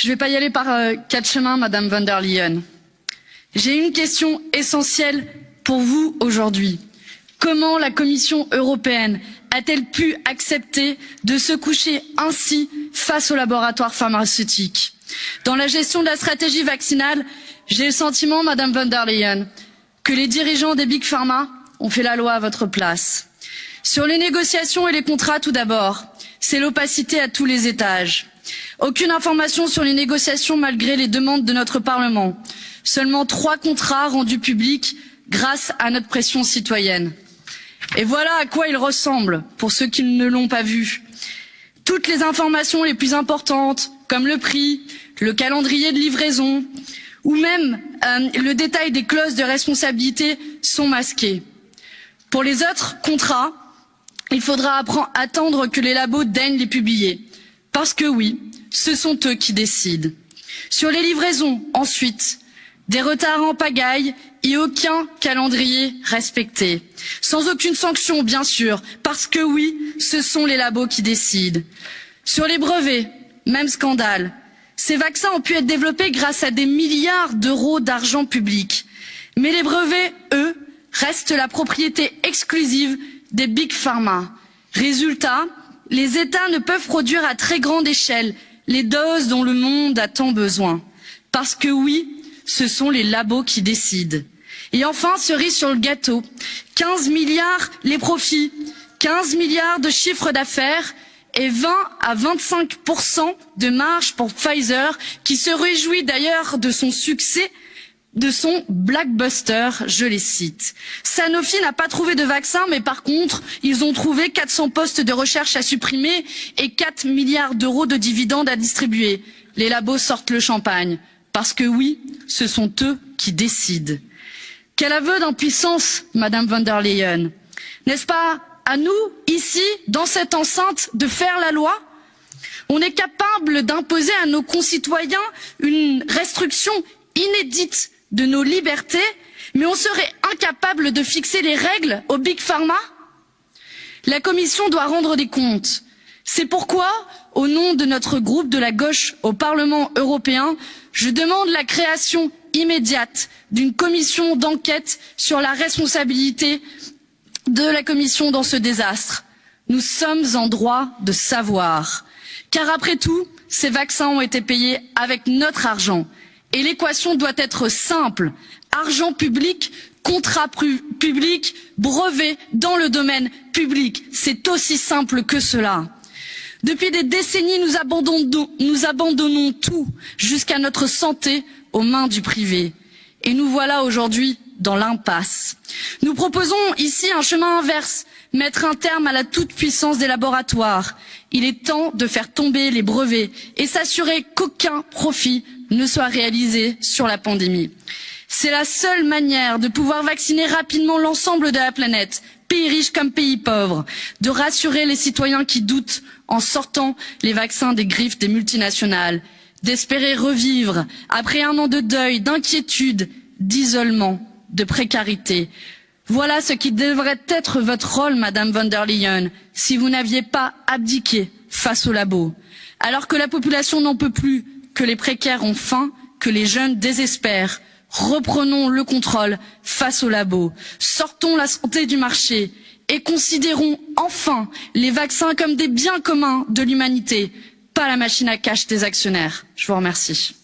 Je ne vais pas y aller par quatre chemins, Madame von der Leyen. J'ai une question essentielle pour vous aujourd'hui. Comment la Commission européenne a-t-elle pu accepter de se coucher ainsi face aux laboratoires pharmaceutiques? Dans la gestion de la stratégie vaccinale, j'ai le sentiment, Madame von der Leyen, que les dirigeants des Big Pharma ont fait la loi à votre place. Sur les négociations et les contrats, tout d'abord, c'est l'opacité à tous les étages. Aucune information sur les négociations malgré les demandes de notre Parlement. Seulement 3 contrats rendus publics grâce à notre pression citoyenne. Et voilà à quoi il ressemble, pour ceux qui ne l'ont pas vu. Toutes les informations les plus importantes, comme le prix, le calendrier de livraison, ou même le détail des clauses de responsabilité sont masquées. Pour les autres contrats, il faudra attendre que les labos daignent les publier. Parce que oui, ce sont eux qui décident. Sur les livraisons, ensuite, des retards en pagaille et aucun calendrier respecté. Sans aucune sanction, bien sûr, parce que oui, ce sont les labos qui décident. Sur les brevets, même scandale. Ces vaccins ont pu être développés grâce à des milliards d'euros d'argent public. Mais les brevets, eux, restent la propriété exclusive des Big Pharma. Résultat, les États ne peuvent produire à très grande échelle les doses dont le monde a tant besoin. Parce que oui, ce sont les labos qui décident. Et enfin, cerise sur le gâteau, 15 milliards les profits, 15 milliards de chiffre d'affaires et 20 à 25% de marge pour Pfizer, qui se réjouit d'ailleurs de son succès, de son blockbuster, je les cite. Sanofi n'a pas trouvé de vaccin, mais par contre, ils ont trouvé 400 postes de recherche à supprimer et 4 milliards d'euros de dividendes à distribuer. Les labos sortent le champagne. Parce que oui, ce sont eux qui décident. Quel aveu d'impuissance, Madame von der Leyen. N'est-ce pas à nous, ici, dans cette enceinte, de faire la loi? On est capable d'imposer à nos concitoyens une restriction inédite de nos libertés, mais on serait incapable de fixer les règles aux Big Pharma? La Commission doit rendre des comptes. C'est pourquoi, au nom de notre groupe de la gauche au Parlement européen, je demande la création immédiate d'une commission d'enquête sur la responsabilité de la Commission dans ce désastre. Nous sommes en droit de savoir. Car après tout, ces vaccins ont été payés avec notre argent. Et l'équation doit être simple. Argent public, contrat public, brevet dans le domaine public. C'est aussi simple que cela. Depuis des décennies, nous abandonnons tout, jusqu'à notre santé, aux mains du privé. Et nous voilà aujourd'hui dans l'impasse. Nous proposons ici un chemin inverse, mettre un terme à la toute-puissance des laboratoires. Il est temps de faire tomber les brevets et s'assurer qu'aucun profit ne soit réalisé sur la pandémie. C'est la seule manière de pouvoir vacciner rapidement l'ensemble de la planète, pays riches comme pays pauvres, de rassurer les citoyens qui doutent en sortant les vaccins des griffes des multinationales, d'espérer revivre après un an de deuil, d'inquiétude, d'isolement, de précarité. Voilà ce qui devrait être votre rôle, Madame von der Leyen, si vous n'aviez pas abdiqué face aux labos. Alors que la population n'en peut plus, que les précaires ont faim, que les jeunes désespèrent, reprenons le contrôle face aux labos, sortons la santé du marché et considérons enfin les vaccins comme des biens communs de l'humanité, pas la machine à cash des actionnaires. Je vous remercie.